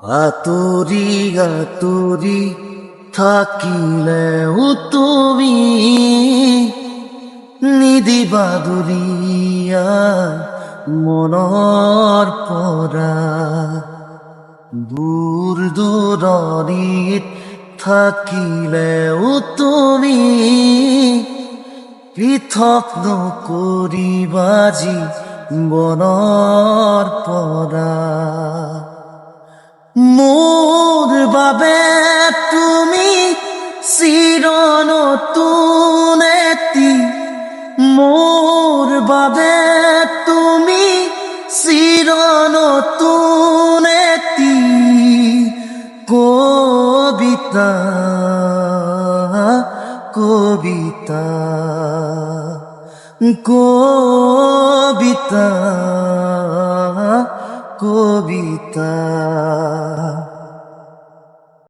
আতুরি আতুরি থাকিলেও তুমি নিদিবা দুরিয়া মনৰ পৰা দূৰ দূৰণিত থাকিলেও তুমি পৃথক নকৰিবা জীৱনৰ পৰা মোৰ বাবে তুমি চিৰ নতুন এটি মোৰ বাবে তুমি চিৰ নতুন এটি কবিতা কবিতা কবিতা কবিতা